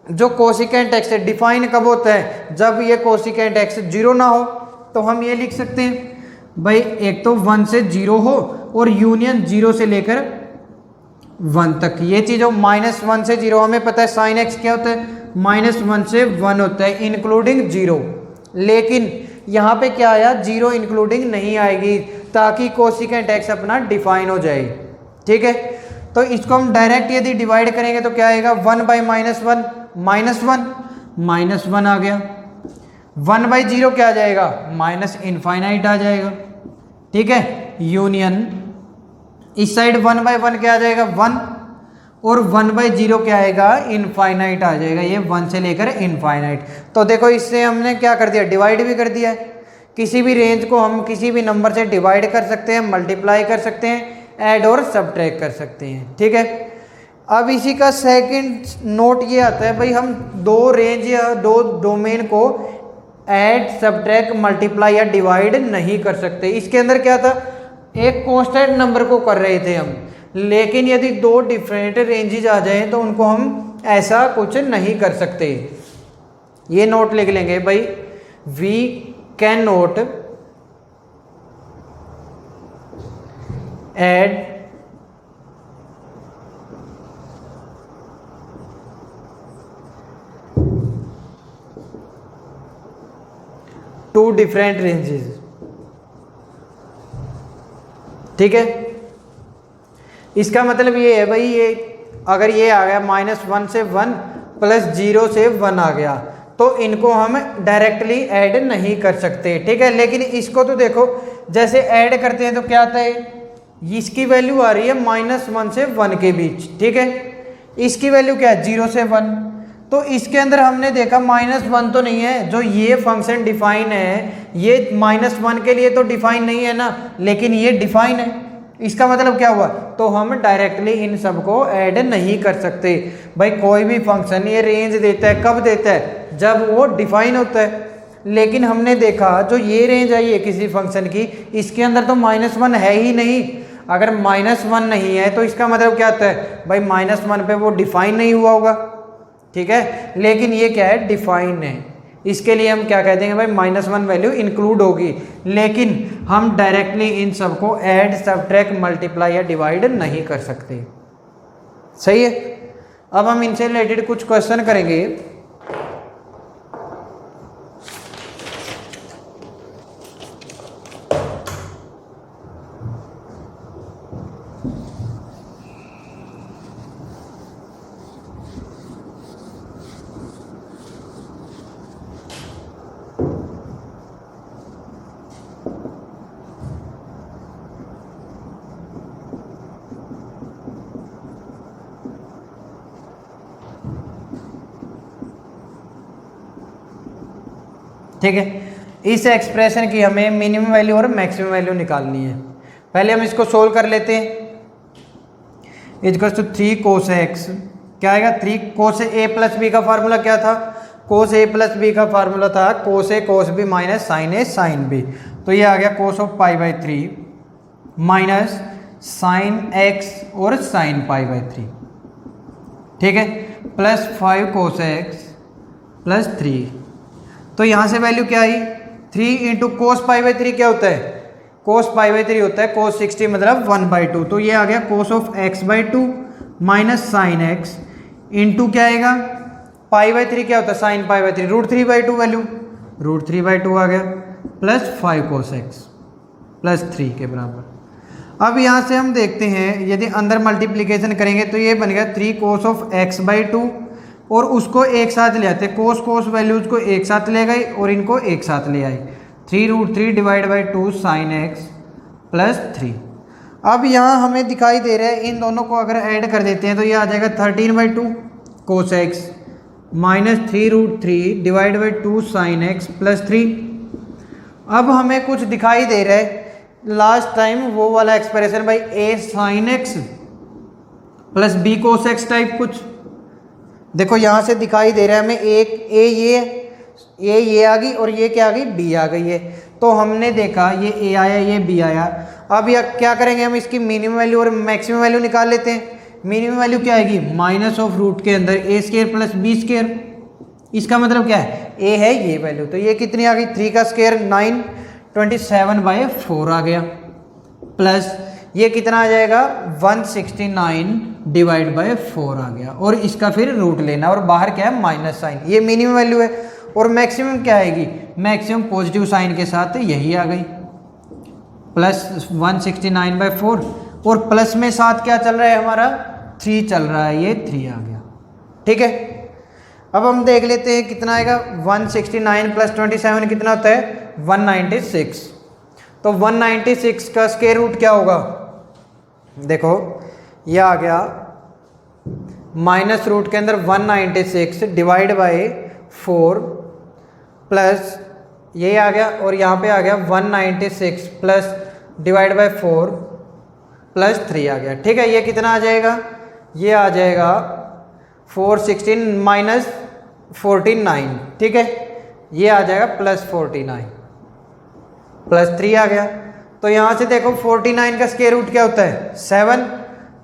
जो कोसिकेंट एक्स है डिफाइन कब होता है, जब ये कोसिकेंट एक्स 0 ना हो। तो हम ये लिख सकते हैं भाई, एक तो 1 से 0 हो और यूनियन 0 से लेकर 1 तक, ये चीज़ हो। -1 से 0 हमें पता है साइन एक्स क्या होता है, -1 से 1 होता है इंक्लूडिंग 0। लेकिन यहाँ पे क्या आया, 0 इंक्लूडिंग नहीं आएगी ताकि कोसिकेंट एक्स अपना डिफाइन हो जाए, ठीक है। तो इसको हम डायरेक्ट यदि डिवाइड करेंगे तो क्या आएगा, 1/-1 -1 आ गया। 1/0 क्या आ जाएगा, -इनफाइनाइट आ जाएगा, ठीक है। यूनियन इस साइड 1/1 क्या आ जाएगा, 1, और 1/0 क्या आएगा, इनफाइनाइट आ जाएगा। ये 1 से लेकर इनफाइनाइट। तो देखो इससे हमने क्या कर दिया, डिवाइड भी कर दिया है। किसी भी रेंज को हम किसी भी नंबर से डिवाइड कर सकते हैं, मल्टीप्लाई कर सकते हैं, ऐड और सब्ट्रैक्ट कर सकते हैं, ठीक है। अब इसी का सेकंड नोट ये आता है भाई, हम दो रेंज या दो डोमेन को ऐड, सब्ट्रैक्ट, मल्टीप्लाई या डिवाइड नहीं कर सकते। इसके अंदर क्या था, एक कांस्टेंट नंबर को कर रहे थे हम, लेकिन यदि दो डिफरेंट रेंजेस आ जाएं तो उनको हम ऐसा कुछ नहीं कर सकते। ये नोट लिख लेंगे भाई, we can not add, two different ranges, ठीक है। इसका मतलब ये है भाई, ये अगर ये आ गया -1 से 1 +0 से 1 आ गया तो इनको हम डायरेक्टली ऐड नहीं कर सकते, ठीक है। लेकिन इसको तो देखो, जैसे ऐड करते हैं तो क्या आता है, इसकी वैल्यू आ रही है -1 से 1 के बीच, ठीक है। इसकी वैल्यू क्या है, 0 से 1। तो इसके अंदर हमने देखा -1 तो नहीं है, जो ये फंक्शन डिफाइन है ये -1 के लिए तो डिफाइन नहीं है ना, लेकिन ये डिफाइन है। इसका मतलब क्या हुआ, तो हम डायरेक्टली इन सबको ऐड नहीं कर सकते। भाई कोई भी फंक्शन ये रेंज देता है, कब देता है, जब वो डिफाइन होता है। लेकिन हमने देखा जो ये रेंज आई है किसी फंक्शन की, इसके अंदर तो -1 है ही नहीं। अगर -1 नहीं है तो इसका मतलब क्या होता है, भाई -1 पे वो डिफाइन नहीं हुआ होगा, ठीक है। लेकिन ये क्या है, डिफाइन है। इसके लिए हम क्या कह देंगे भाई, -1 वैल्यू इंक्लूड होगी। लेकिन हम डायरेक्टली इन सबको ऐड, सब्ट्रैक्ट, मल्टीप्लाई या डिवाइड नहीं कर सकते, सही है। अब हम इनसे रिलेटेड कुछ क्वेश्चन करेंगे। ठीक है, इस एक्सप्रेशन की हमें मिनिमम वैल्यू और मैक्सिमम वैल्यू निकालनी है। पहले हम इसको सोल्व कर लेते हैं। इक्वल्स टू 3 cos x, क्या आएगा, 3 cos a + b का फार्मूला क्या था, cos a + b का फार्मूला था cos a cos b - sin a sin b। तो ये आ गया cos of π/3 minus sin x और sin π/3, ठीक है, +5 cos x + 3। तो यहाँ से वैल्यू क्या आई, 3 इंटू कोस पाई बाई 3 क्या होता है, कोस पाई बाई 3 होता है कोस 60 मतलब 1/2। तो ये आ गया cos of x/2 minus sine x into क्या आएगा, पाई बाई 3 क्या होता है, साइन पाई बाई 3 √3/2 वैल्यू, √3/2 आ गया प्लस 5 कोस एक्स प्लस 3 के बराबर। अब यहाँ से हम देखते हैं यदि अंदर मल्टीप्लिकेशन करेंगे तो ये बन गया 3 कोस ऑफ x/2 और उसको एक साथ ले आते, कोस कोस वैल्यूज को एक साथ ले गए और इनको एक साथ ले आए, 3√3 divide by 2 sign x plus 3। अब यहाँ हमें दिखाई दे रहा है इन दोनों को अगर ऐड कर देते हैं तो ये आ जाएगा 13/2 cos x minus 3√3 divide by 2 sign x plus 3। अब हमें कुछ दिखाई दे रहा है लास्ट टाइम वो वाला एक्सप्रेशन भाई a sine x plus b cos x type कुछ, देखो यहाँ से दिखाई दे रहा है हमें एक ये आ गई और ये क्या आ गई, b आ गई है। तो हमने देखा ये a आया ये b आया। अब यह क्या करेंगे, हम इसकी मिनिमम वैल्यू और मैक्सिमम वैल्यू निकाल लेते हैं। मिनिमम वैल्यू क्या आएगी, माइनस ऑफ रूट के अंदर a² प्लस b²। इसका मतलब क्या है, a है ये वैल्यू, तो ये कितनी आ गई, 3 का स्क्वायर 9, 27/4 आ गया प्लस ये कितना आ जाएगा 169 डिवाइड बाय 4 आ गया और इसका फिर रूट लेना और बाहर क्या है माइनस साइन, ये मिनिमम वैल्यू है। और मैक्सिमम क्या आएगी, मैक्सिमम पॉजिटिव साइन के साथ यही आ गई प्लस 169/4 और प्लस में साथ क्या चल रहा है हमारा 3 चल रहा है, ये 3 आ गया। ठीक है, अब हम देख लेते हैं कितना आएगा, 169 प्लस 27 कितना होता है 196। तो 196 का स्क्वायर रूट क्या होगा, देखो ये आ गया माइनस रूट के अंदर 196 डिवाइड बाय 4 प्लस ये आ गया और यहाँ पे आ गया 196 प्लस डिवाइड बाय 4 प्लस 3 आ गया। ठीक है, ये कितना आ जाएगा, ये आ जाएगा 416 माइनस 49। ठीक है, ये आ जाएगा प्लस 49 प्लस 3 आ गया। तो यहाँ से देखो 49 का स्क्वायर रूट क्या होता है 7,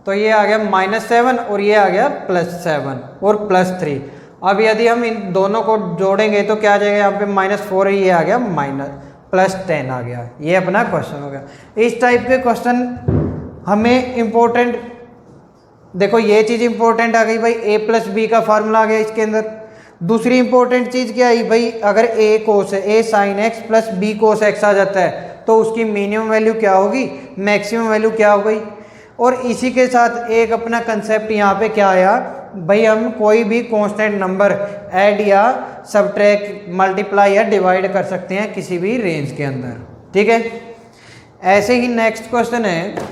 तो ये आ गया -7 और ये आ गया +7 और +3। अब यदि हम इन दोनों को जोड़ेंगे तो क्या आ जाएगा, यहाँ पे -4 है, ये आ गया +10 आ गया। ये अपना क्वेश्चन हो गया। इस टाइप के क्वेश्चन हमें इम्पोर्टेंट, देखो ये चीज़ इंपॉर्टेंट आ गई भाई, a प्लस बी का फार्मूला आ गया इसके अंदर। दूसरी इंपॉर्टेंट चीज़ क्या आई भाई, अगर a कोस है, a sine x plus b cos x आ जाता है तो उसकी मिनिमम वैल्यू क्या होगी, मैक्सिमम वैल्यू क्या हो गई। और इसी के साथ एक अपना कंसेप्ट यहाँ पे क्या आया भाई, हम कोई भी कांस्टेंट नंबर ऐड या सबट्रैक्ट मल्टीप्लाई या डिवाइड कर सकते हैं किसी भी रेंज के अंदर। ठीक है, ऐसे ही नेक्स्ट क्वेश्चन है,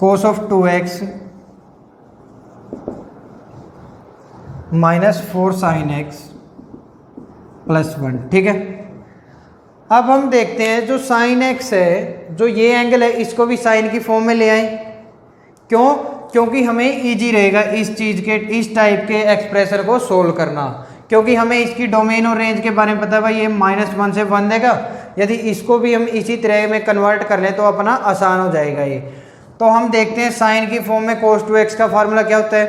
cos of 2x minus 4 sign x plus 1। ठीक है, अब हम देखते हैं जो साइन एक्स है, जो ये एंगल है, इसको भी साइन की फॉर्म में ले आए। क्यों, क्योंकि हमें इजी रहेगा इस चीज़ के, इस टाइप के एक्सप्रेशन को सोल्व करना, क्योंकि हमें इसकी डोमेन और रेंज के बारे में पता है भाई, ये -1 से 1 देगा। यदि इसको भी हम इसी तरह में कन्वर्ट कर लें तो अपना आसान हो जाएगा ये। तो हम देखते हैं साइन की फॉर्म में cos 2x का फार्मूला क्या होता है,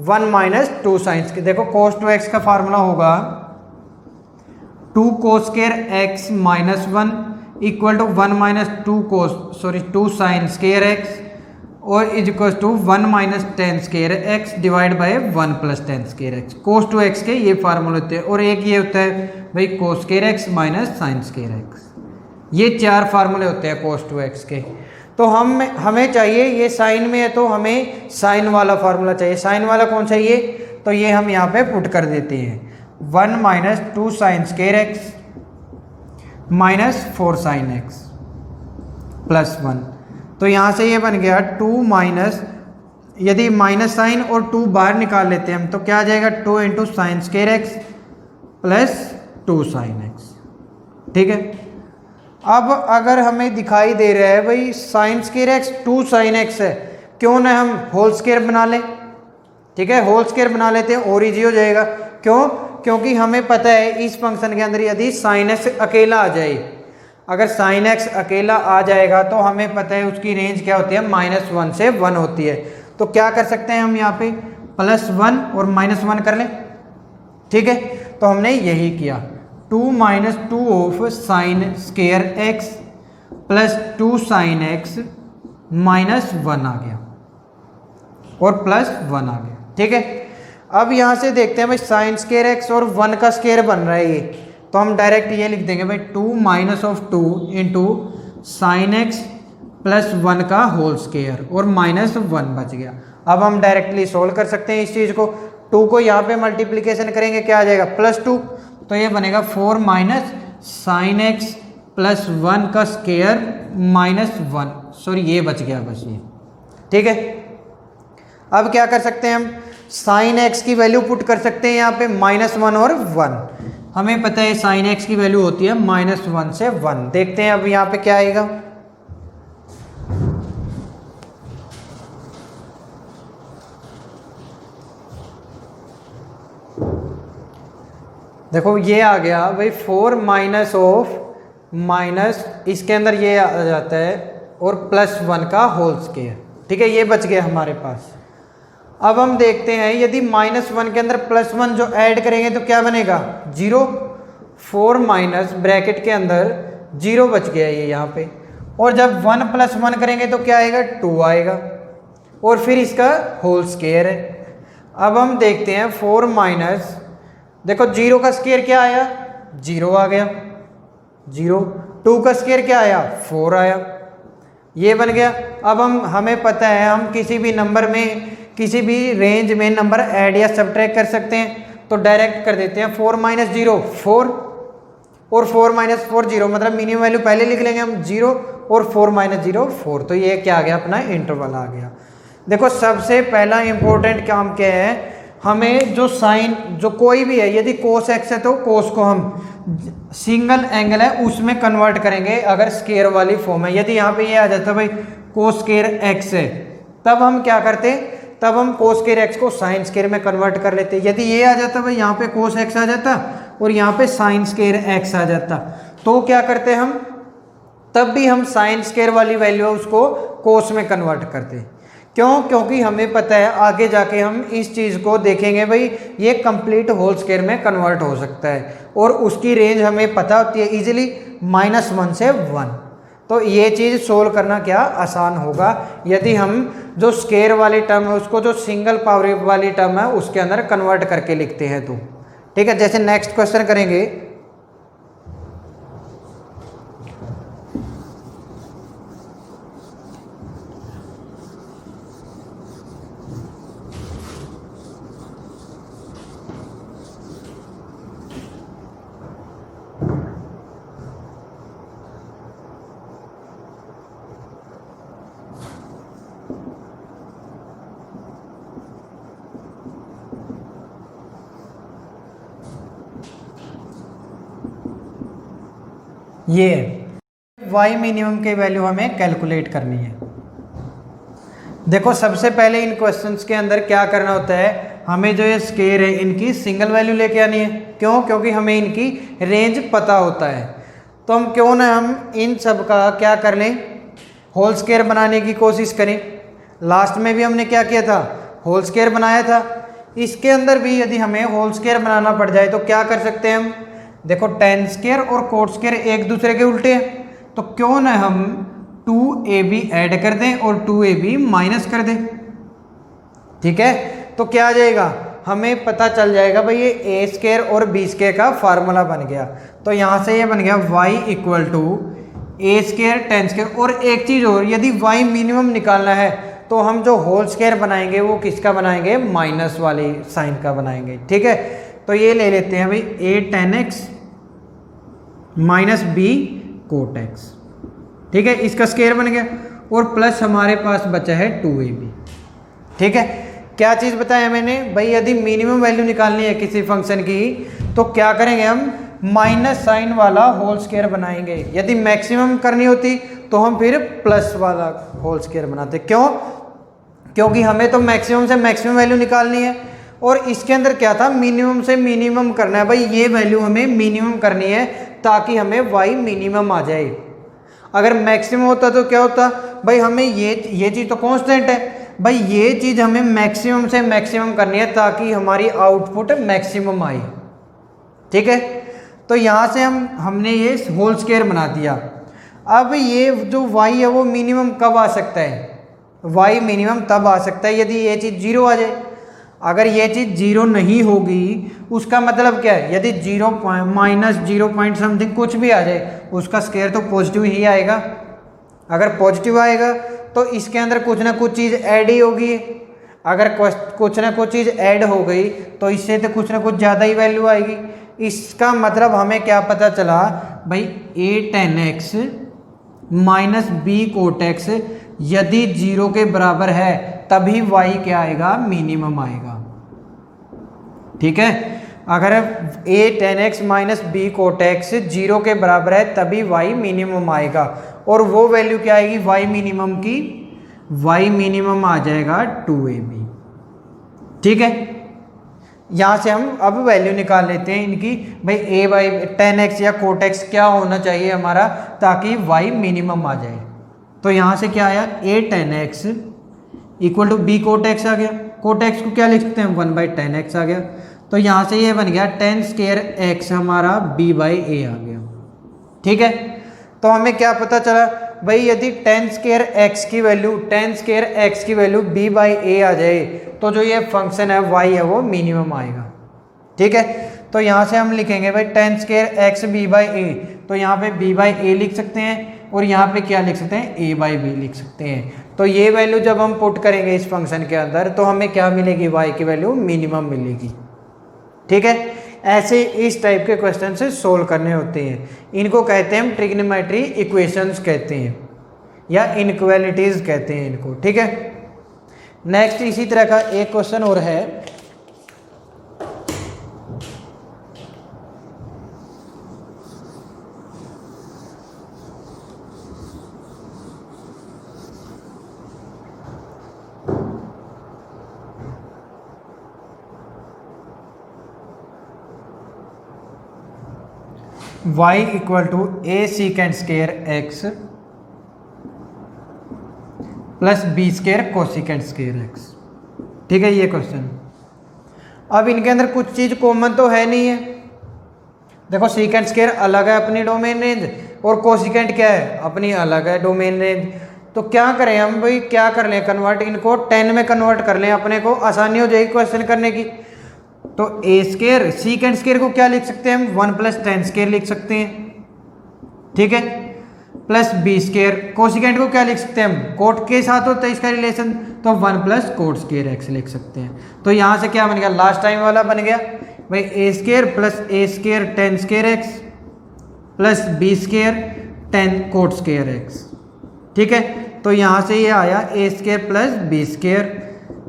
1 माइनस 2 साइंस के। देखो cos 2x का फार्मूला होगा 2 cos square x minus 1 equal to 1 minus 2 sine square x और is equal to 1 minus 10 square x divide by 1 plus 10 square x। cos 2x के ये फार्मूले होते हैं। और एक ये होता है भाई cos square x minus sign square x। ये 4 फार्मूले होते हैं cos 2x के। तो हमें चाहिए, ये साइन में है तो हमें साइन वाला फार्मूला चाहिए। साइन वाला कौन सा ये, तो ये हम यहाँ पे पुट कर देते हैं 1 minus 2 sine square x minus 4 sign x plus 1। तो यहाँ से ये बन गया 2 माइनस, यदि माइनस साइन और 2 बाहर निकाल लेते हैं हम तो क्या आ जाएगा 2 into sine square x plus 2 sine x. ठीक है, अब अगर हमें दिखाई दे रहा है भाई sine square x 2 sine x है, क्यों ना हम होल स्क्वायर बना लें। ठीक है, होल स्क्वायर बना लेते हैं और ईजी हो जाएगा। क्यों? क्योंकि हमें पता है इस फंक्शन के अंदर यदि साइन एक्स अकेला आ जाए, अगर साइन एक्स अकेला आ जाएगा तो हमें पता है उसकी रेंज क्या होती है, -1 से 1 होती है। तो क्या कर सकते हैं हम यहाँ पे +1 और -1 कर लें, ठीक है। तो हमने यही किया, 2 - 2 of sine square x plus 2 sine x -1 आ गया और +1 आ गया, ठीक है। अब यहाँ से देखते हैं भाई साइन स्क्वायर एक्स और 1 का स्क्वायर बन रहा है ये, तो हम डायरेक्ट ये लिख देंगे भाई 2 - 2 इंटू साइन एक्स प्लस 1 का होल स्क्वायर और -1 बच गया। अब हम डायरेक्टली सोल्व कर सकते हैं इस चीज़ को। 2 को यहाँ पे मल्टीप्लिकेशन करेंगे, क्या आ जाएगा +2, तो ये बनेगा 4 माइनस साइन एक्स प्लस 1 का स्क्वायर -1, सॉरी ये बच गया बस ये, ठीक है। अब क्या कर सकते हैं हम, साइन एक्स की वैल्यू पुट कर सकते हैं यहाँ पे -1 और 1। हमें पता है साइन एक्स की वैल्यू होती है -1 से 1। देखते हैं अब यहाँ पे क्या आएगा। देखो ये आ गया भाई 4 माइनस ऑफ माइनस, इसके अंदर ये आ जाता है और +1 का होल स्क्वायर, ठीक है, ये बच गया हमारे पास। अब हम देखते हैं यदि -1 के अंदर +1 जो ऐड करेंगे तो क्या बनेगा 0, 4 माइनस ब्रैकेट के अंदर 0 बच गया ये यहाँ पे, और जब 1 + 1 करेंगे तो क्या आएगा 2 आएगा और फिर इसका होल स्क्वायर है। अब हम देखते हैं 4 माइनस, देखो 0 का स्क्वायर क्या आया 0 आ गया 0, 2 का स्क्वायर क्या आया 4 आया, ये बन गया। अब हमें पता है हम किसी भी नंबर में किसी भी रेंज में नंबर ऐड या सब्ट्रैक्ट कर सकते हैं, तो डायरेक्ट कर देते हैं 4 - 0 4 और 4 - 4 0, मतलब मिनिमम वैल्यू पहले लिख लेंगे हम 0 और 4 - 0 4, तो ये क्या आ गया अपना इंटरवल आ गया। देखो सबसे पहला इंपॉर्टेंट काम क्या है, हमें जो साइन जो कोई भी है, यदि कोस एक्स है तो कोस को हम सिंगल एंगल है उसमें कन्वर्ट करेंगे अगर स्क्वायर वाली फॉर्म है। यदि यहाँ पे ये आ जाता भाई कोस स्क्वायर एक्स है, तब हम क्या करते, तब हम कोस स्क्वायर एक्स को साइन स्क्वायर में कन्वर्ट कर लेते। यदि ये आ जाता भाई यहाँ पे कोस एक्स आ जाता और यहाँ पे साइन स्क्वायर एक्स आ जाता, तो क्या करते हम, तब भी हम साइन स्क्वायर वाली वैल्यू है उसको कोस में कन्वर्ट करते। क्यों? क्योंकि हमें पता है आगे जाके हम इस चीज़ को देखेंगे भाई ये कंप्लीट होल स्क्वायर में कन्वर्ट हो सकता है और उसकी रेंज हमें पता होती है इजीली -1 से 1। तो ये चीज़ सोल्व करना क्या आसान होगा यदि हम जो स्क्वायर वाली टर्म है उसको जो सिंगल पावर वाली टर्म है उसके अंदर कन्वर्ट करके लिखते हैं तो, ठीक है। जैसे नेक्स्ट क्वेश्चन करेंगे, ये y मिनिमम की वैल्यू हमें कैलकुलेट करनी है। देखो सबसे पहले इन क्वेश्चंस के अंदर क्या करना होता है, हमें जो ये स्क्वायर है इनकी सिंगल वैल्यू लेके आनी है। क्यों? क्योंकि हमें इनकी रेंज पता होता है। तो हम क्यों ना हम इन सब का क्या कर लें, होल स्क्वायर बनाने की कोशिश करें। लास्ट में भी हमने क्या किया था, होल स्क्वायर बनाया था। इसके अंदर भी यदि हमें होल स्क्वायर बनाना पड़ जाए तो क्या कर सकते हैं हम, देखो tan स्क्वायर और कोट स्क्वायर एक दूसरे के उल्टे हैं, तो क्यों ना हम 2ab ऐड कर दें और 2ab माइनस कर दें, ठीक है। तो क्या आ जाएगा, हमें पता चल जाएगा भाई ये a स्क्वायर और b स्क्वायर का फार्मूला बन गया। तो यहाँ से ये बन गया y = a square tan square. और एक चीज़ और, यदि y मिनिमम निकालना है तो हम जो होल स्क्वायर बनाएंगे वो किसका बनाएंगे, माइनस वाली साइन का बनाएंगे, ठीक है। तो ये ले लेते हैं भाई a tan x - b cot x, ठीक है, इसका स्क्वायर बन गया और प्लस हमारे पास बचा है 2ab, ठीक है। क्या चीज़ बताया मैंने भाई, यदि मिनिमम वैल्यू निकालनी है किसी फंक्शन की तो क्या करेंगे हम, माइनस साइन वाला होल स्क्वायर बनाएंगे। यदि मैक्सिमम करनी होती तो हम फिर प्लस वाला होल स्क्वायर बनाते। क्यों? क्योंकि हमें तो मैक्सिमम से मैक्सिमम वैल्यू निकालनी है, और इसके अंदर क्या था, मिनिमम से मिनिमम करना है। भाई ये वैल्यू हमें मिनिमम करनी है ताकि हमें वाई मिनिमम आ जाए। अगर मैक्सिमम होता तो क्या होता, भाई हमें ये चीज़ तो कांस्टेंट है, भाई ये चीज़ हमें मैक्सिमम से मैक्सिमम करनी है ताकि हमारी आउटपुट मैक्सिमम आए। ठीक है, तो यहाँ से हमने ये होल स्क्वायर बना दिया। अब ये जो y है वो मिनिमम कब आ सकता है, y मिनिमम तब आ सकता है यदि ये चीज़ 0 आ जाए। अगर ये चीज़ 0 नहीं होगी उसका मतलब क्या है, यदि 0 माइनस 0 पॉइंट समथिंग कुछ भी आ जाए उसका स्क्वायर तो पॉजिटिव ही आएगा। अगर पॉजिटिव आएगा तो इसके अंदर कुछ ना कुछ चीज़ ऐड ही होगी। अगर कुछ ना कुछ चीज़ ऐड हो गई तो इससे तो कुछ ना कुछ ज़्यादा ही वैल्यू आएगी। इसका मतलब हमें क्या पता चला, भाई a tan x minus b cot x यदि 0 के बराबर है तभी y क्या आएगा, मिनिमम आएगा। ठीक है, अगर a tan x minus b cot x 0 के बराबर है तभी y मिनिमम आएगा, और वो वैल्यू क्या आएगी y मिनिमम की, y मिनिमम आ जाएगा 2ab। ठीक है, यहाँ से हम अब वैल्यू निकाल लेते हैं इनकी, भाई a बाई tan x या cot x क्या होना चाहिए हमारा ताकि y मिनिमम आ जाए। तो यहाँ से क्या आया, a tan x equal to b cot x आ गया। cot x को क्या लिख सकते हैं, 1 बाई tan x आ गया। तो यहाँ से ये बन गया tan स्क्वायर x हमारा b बाई a आ गया। ठीक है, तो हमें क्या पता चला, भाई यदि tan स्क्वायर x की वैल्यू b बाई a आ जाए तो जो ये फंक्शन है y है वो मिनिमम आएगा। ठीक है, तो यहाँ से हम लिखेंगे भाई tan square x b by a, तो यहाँ पे b बाई a लिख सकते हैं और यहाँ पे क्या लिख सकते हैं, a बाई b लिख सकते हैं। तो ये वैल्यू जब हम पुट करेंगे इस फंक्शन के अंदर तो हमें क्या मिलेगी, y की वैल्यू मिनिमम मिलेगी। ठीक है, ऐसे इस टाइप के क्वेश्चन से सोल्व करने होते हैं। इनको कहते हैं हम ट्रिग्नोमेट्री इक्वेशंस कहते हैं या इनक्वालिटीज कहते हैं इनको। ठीक है, नेक्स्ट इसी तरह का एक क्वेश्चन और है, y equal to a secant square x plus b square cosecant square x। ठीक है, ये क्वेश्चन। अब इनके अंदर कुछ चीज़ कॉमन तो है नहीं है। देखो सीकेंड स्क्वायर अलग है अपनी डोमेन रेंज, और कोसिकेंट क्या है, अपनी अलग है डोमेन रेंज। तो क्या करें हम, भाई क्या कर लें, कन्वर्ट इनको 10 में कन्वर्ट कर लें, अपने को आसानी हो जाएगी क्वेश्चन करने की। तो ए स्क्वायर सीकेंड स्क्वायर को क्या लिख सकते हैं हम, 1 प्लस tan स्क्वायर लिख सकते हैं। ठीक है, प्लस बी स्क्वायर, कोसिकेंट को क्या लिख सकते हैं हम, कोट के साथ होता है इसका रिलेशन, तो 1 प्लस कोट स्क्वायर एक्स लिख सकते हैं। तो यहाँ से क्या बन गया, लास्ट टाइम वाला बन गया भाई a square plus a square tan square x plus b square tan cot square x. ठीक है, तो यहाँ से ये आया a square plus b square,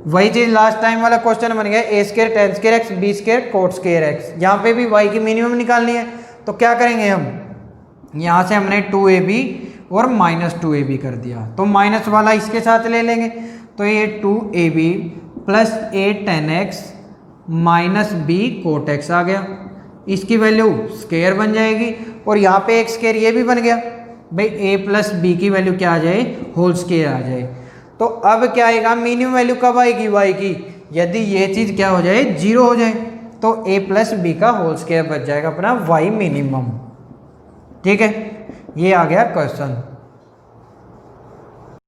वही चीज लास्ट टाइम वाला क्वेश्चन बन गया a square tan square x b square cot square x. यहाँ पे भी y की मिनिमम निकालनी है, तो क्या करेंगे हम, यहाँ से हमने 2ab और माइनस 2ab कर दिया, तो माइनस वाला इसके साथ ले लेंगे, तो ये 2ab plus a tan x minus b cot x आ गया। इसकी वैल्यू स्क्वायर बन जाएगी, और यहाँ पे एक स्क्वायर ये भी बन गया, भाई a प्लस b की वैल्यू क्या आ जाए, होल स्क्वायर आ जाए। तो अब क्या आएगा, मिनिमम वैल्यू कब आएगी y की, यदि ये चीज़ क्या हो जाए, 0 हो जाए, तो a प्लस बी का होल स्क्वायर बच जाएगा अपना y मिनिमम। ठीक है, ये आ गया क्वेश्चन।